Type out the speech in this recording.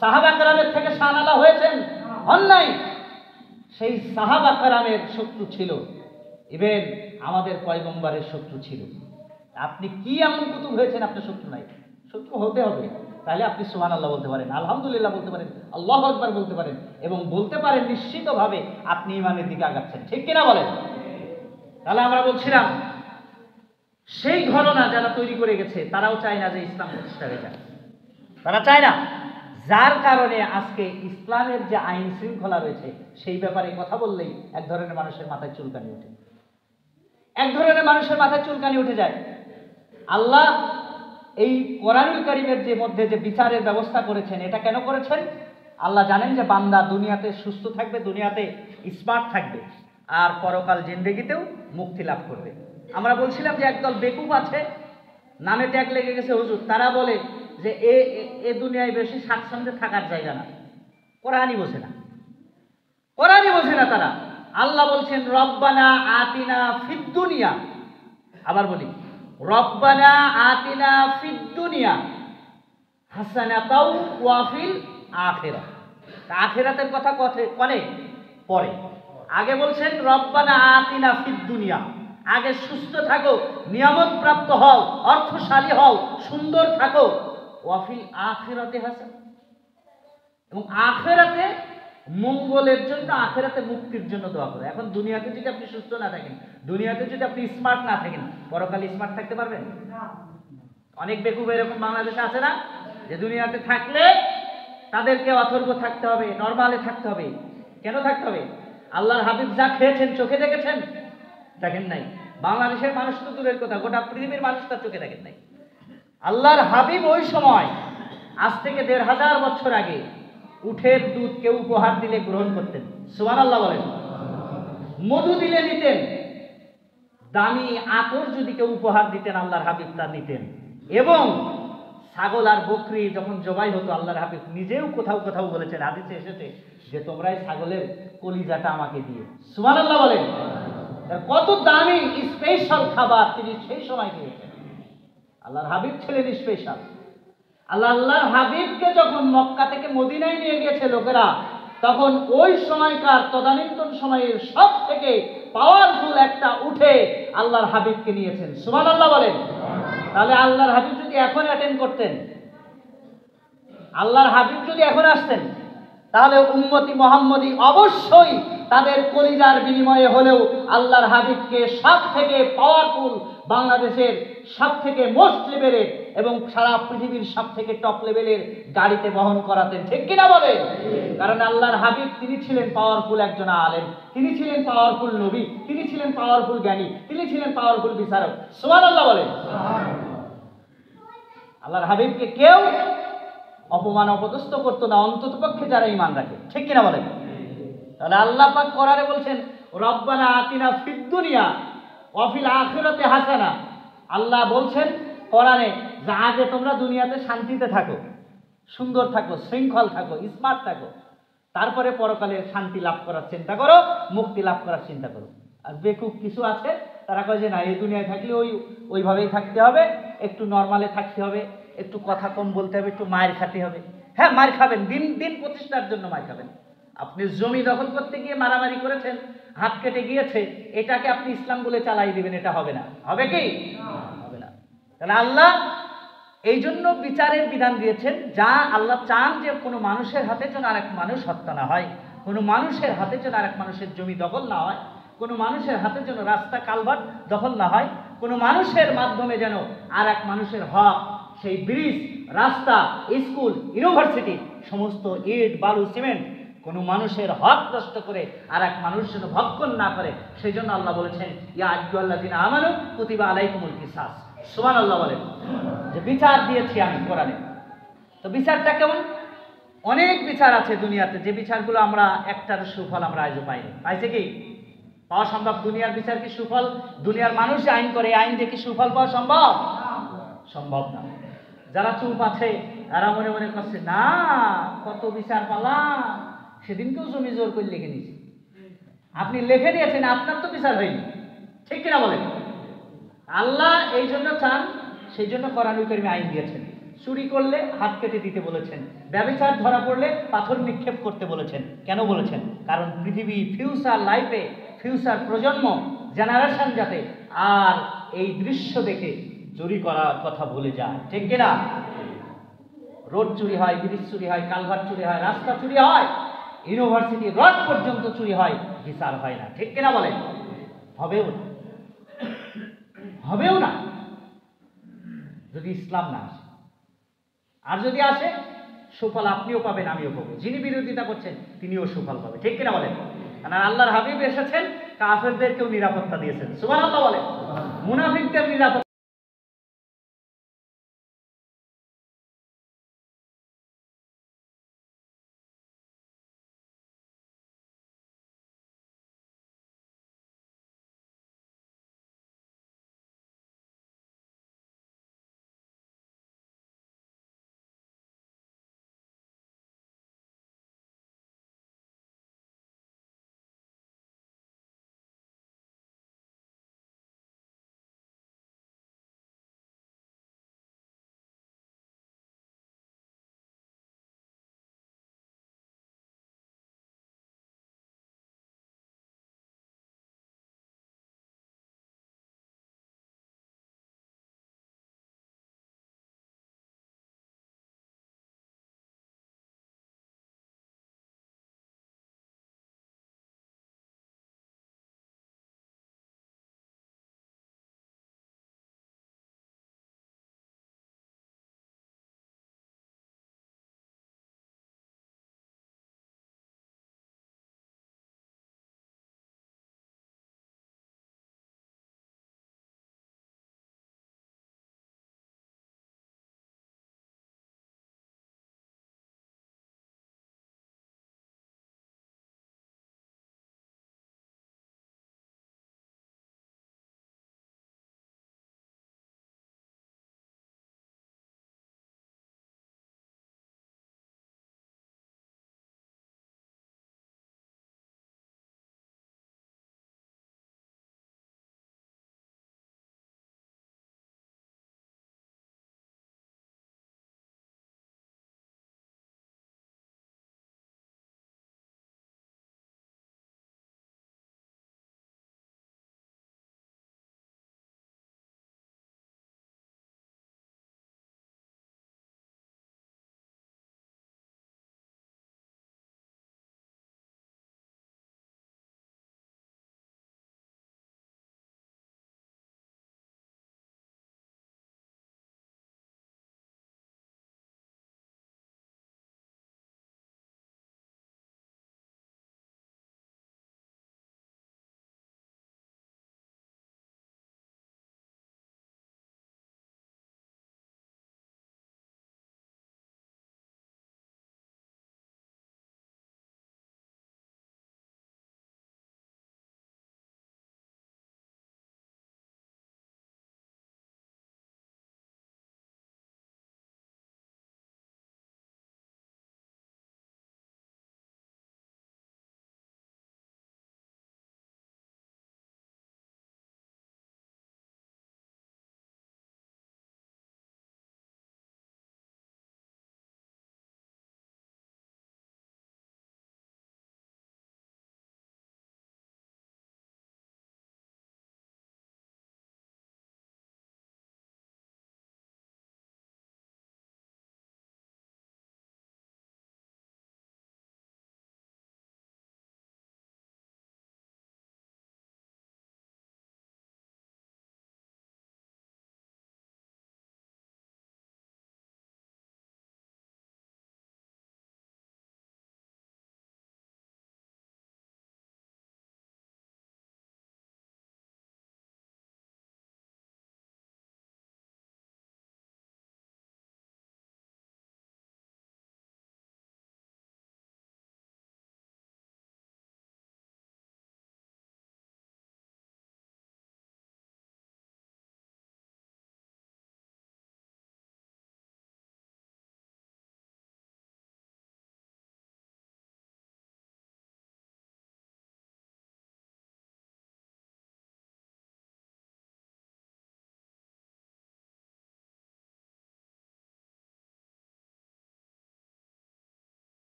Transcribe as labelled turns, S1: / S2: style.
S1: সাহাবা কেরামের থেকে শান আলা হয়েছেন, হন নাই। সেই সাহাবা কেরামের শত্রু ছিল, ইভেন আমাদের পয়গম্বরের শত্রু ছিল। আপনি কি এমন কুতুব হয়েছেন আপনার শত্রু নাই? শত্রু হতে হবে, তাহলে আপনি সুবহানাল্লাহ বলতে পারেন, আলহামদুলিল্লাহ বলতে পারেন, আল্লাহু আকবার বলতে পারেন, এবং বলতে পারেন নিশ্চিতভাবে আপনি ইমানের দিকে আগাচ্ছেন। ঠিক কিনা বলেন? তাহলে আমরা বলছিলাম সেই ঘটনা যারা তৈরি করে গেছে তারাও চায় না যে ইসলাম প্রতিষ্ঠা হয়ে যায়, তারা চায় না। যার কারণে আজকে ইসলামের যে আইন শৃঙ্খলা রয়েছে সেই ব্যাপারে কথা বললেই এক ধরনের মানুষের মাথায় চুলকানি ওঠে, এক ধরনের মানুষের মাথায় চুলকানি উঠে যায়। আল্লাহ এই কোরআনুল কারীমের যে মধ্যে যে বিচারের ব্যবস্থা করেছেন, এটা কেন করেছেন? আল্লাহ জানেন যে বান্দা দুনিয়াতে সুস্থ থাকবে, দুনিয়াতে স্মার্ট থাকবে, আর পরকাল জিন্দেগিতেও মুক্তি লাভ করবে। আমরা বলছিলাম যে একদল বেকুব আছে, নামে ট্যাগ লেগে গেছে হুজুর, তারা বলে যে এ দুনিয়ায় বেশি স্বাচ্ছন্দ্যে থাকার জায়গা না। কোরআনই বোঝে না, কোরআনই বোঝে না তারা। আল্লাহ বলছেন রব্বানা আতিনা ফিদ দুনিয়া, আবার বলি রব্বানা আতিনা ফিদ দুনিয়া হাসানাতাও ওয়া ফিল আখিরাহ। আখিরাতের কথা কনে পরে, আগে বলছেন রব্বানা আতিনা ফিদ দুনিয়া, আগে সুস্থ থাকো, নিয়ামত প্রাপ্ত হও, অর্থশালী হও, সুন্দর থাকো, ওয়া ফিল আখিরাতে হাসান, এবং আখিরাতে মঙ্গলের জন্য, আখিরাতে মুক্তির জন্য দোয়া করো। এখন দুনিয়াতে যদি আপনি সুস্থ না থাকেন, দুনিয়াতে যদি আপনি স্মার্ট না থাকেন, পরকালে স্মার্ট থাকতে পারবেন? অনেক বেকুব এরকম বাংলাদেশে আছে না, যে দুনিয়াতে থাকলে তাদেরকে অথর্ব থাকতে হবে, নরমালে থাকতে হবে। কেন থাকতে হবে? আল্লাহর হাবিব যা খেয়েছেন চোখে দেখেছেন? দেখেন নাই। বাংলাদেশের মানুষ তো দূরের কথা, গোটা পৃথিবীর মানুষ তার চোখে দেখেন নাই। আল্লাহর হাবিব ওই সময়, আজ থেকে ১৫০০ বছর আগে, উঠের দুধ কেউ উপহার দিলে গ্রহণ করতেন, সুবহানাল্লাহ বলেন। মধু দিলে নিতেন, দামি আতর যদি কেউ উপহার দিতেন আল্লাহর হাবিব তা নিতেন। এবং ছাগল আর বকরি যখন জবাই হতো, আল্লাহর হাবিব নিজেও কোথাও কোথাও বলেছেন, হাদিসে এসেছে যে তোমরা এই ছাগলের কলিজাটা আমাকে দিয়ে, সুবহানাল্লাহ বলেন। কত দামি স্পেশাল খাবার তিনি সেই সময় খেয়েছেন। আল্লাহর হাবিব ছিলেন স্পেশাল। আল্লাহর হাবিবকে যখন মক্কা থেকে মদিনায় নিয়ে গিয়েছে লোকেরা, তখন ওই সময়কার তদানীন্তন সময়ের সব থেকে পাওয়ারফুল একটা উঠে আল্লাহর হাবিবকে নিয়েছেন, সুবহানাল্লাহ বলেন। তাহলে আল্লাহর হাবিব যদি এখন অ্যাটেন্ড করতেন, আল্লাহর হাবিব যদি এখন আসতেন, তাহলে উম্মতি মুহাম্মদী অবশ্যই তাদের কলিজার বিনিময়ে হলেও আল্লাহর হাবিবকে সব থেকে পাওয়ারফুল, বাংলাদেশের সব থেকে মোস্ট লেভেলের এবং সারা পৃথিবীর সব থেকে টপ লেভেলের গাড়িতে বহন করাতেন। ঠিক কিনা বলেন? কারণ আল্লাহর হাবিব তিনি ছিলেন পাওয়ারফুল একজন আলেম, তিনি ছিলেন পাওয়ারফুল নবী, তিনি ছিলেন পাওয়ারফুল জ্ঞানী, তিনি ছিলেন পাওয়ারফুল বিচারক, সুবহানাল্লাহ বলেন। আল্লাহর হাবিবকে কেউ অপমান অপদস্থ করতো না, অন্ততপক্ষে যারা ঈমান রাখে। ঠিক কিনা বলেন? তাহলে আল্লাহ পাক কোরআনে বলছেন রব্বানা আতিনা ফিদ দুনিয়া ওয়া ফিল আখিরাতি হাসানা। আল্লাহ বলছেন কোরআনে যে আগে তোমরা দুনিয়াতে শান্তিতে থাকো, সুন্দর থাকো, শৃঙ্খল থাকো, স্মার্ট থাকো, তারপরে পরকালে শান্তি লাভ করার চিন্তা করো, মুক্তি লাভ করার চিন্তা করো। আর বেকুব কিছু আছে, তারা কয় যে না, এই দুনিয়ায় থাকলে ওইভাবেই থাকতে হবে, একটু নর্মালে থাকতে হবে, একটু কথা কম বলতে হবে, একটু মায়ের খাতে হবে। হ্যাঁ, মার খাবেন, দিন দিন প্রতিষ্ঠার জন্য মার খাবেন। আপনি জমি দখল করতে গিয়ে মারামারি করেছেন, হাত কেটে গিয়েছে, এটাকে আপনি ইসলাম বলে চালাই দিবেন, এটা হবে না। হবে কি? হবে না। তাহলে আল্লাহ এই জন্য বিচারের বিধান দিয়েছেন, যা আল্লাহ চান যে কোনো মানুষের হাতে যেন আরেক মানুষ হত্যা না হয়, কোনো মানুষের হাতে যেন আরেক মানুষের জমি দখল না হয়, কোনো মানুষের হাতে যেন রাস্তা কালভার্ট দখল না হয়, কোনো মানুষের মাধ্যমে যেন আর এক মানুষের হক, সেই ব্রিজ, রাস্তা, স্কুল, ইউনিভার্সিটি, সমস্ত ইট, বালু, সিমেন্ট, কোনো মানুষের হক নষ্ট করে আর এক মানুষ যেন ভক্ষণ না করে, সেই জন্য আল্লাহ বলেছেন ইয়া আইয়ুহাল্লাযীনা আমানু কুতিবা আলাইকুমুল কিসাস, সুবহানাল্লাহ বলেন, যে বিচার দিয়েছি আমি কোরআনে। তো বিচারটা কেমন? অনেক বিচার আছে দুনিয়াতে, যে বিচারগুলো আমরা একটার সুফল আমরা আজও পাইনি। পাইছে কি? পাওয়া সম্ভব? দুনিয়ার বিচার কি সুফল? দুনিয়ার মানুষ আইন করে, আইন দিয়ে কি সুফল পাওয়া সম্ভব? সম্ভব না। যারা চুপ আছে এরা মনে মনে করছে না, কত বিচার পালাম, সেদিনকেও জমি জোর করে লিখে নিয়েছি। আপনি লিখে নিয়েছেন, আপনার তো বিচার হয়নি। ঠিক কিনা বলেন? আল্লাহ এই জন্য চান, সেই জন্য কোরআনুল কারীমে আইন দিয়েছেন। চুরি করলে হাত কেটে দিতে বলেছেন, ব্যভিচার ধরা পড়লে পাথর নিক্ষেপ করতে বলেছেন। কেন বলেছেন? কারণ পৃথিবী ফিউচার লাইফে, ফিউচার প্রজন্ম, জেনারেশন যাতে আর এই দৃশ্য দেখে চুরি করার কথা ভুলে যায়। ঠিক কিনা? রোড চুরি হয়, ব্রিজ চুরি হয়, কালভার্ট চুরি হয়, রাস্তা চুরি হয়, ইউনিভার্সিটি রড পর্যন্ত চুরি হয়, বিচার হয় না। ঠিক কিনা বলেন? হবেও না, হবেও না যদি ইসলাম না আসে। আর যদি আসে, সুফল আপনিও পাবেন, আমিও পাবো, যিনি বিরোধিতা করছেন তিনিও সুফল পাবে। ঠিক কিনা বলেন? কারণ আল্লাহর হাবিব এসেছেন, কাফেরদেরকেও নিরাপত্তা দিয়েছেন। সুবহানাল্লাহ বলেন। মুনাফিকদের নিরাপত্তা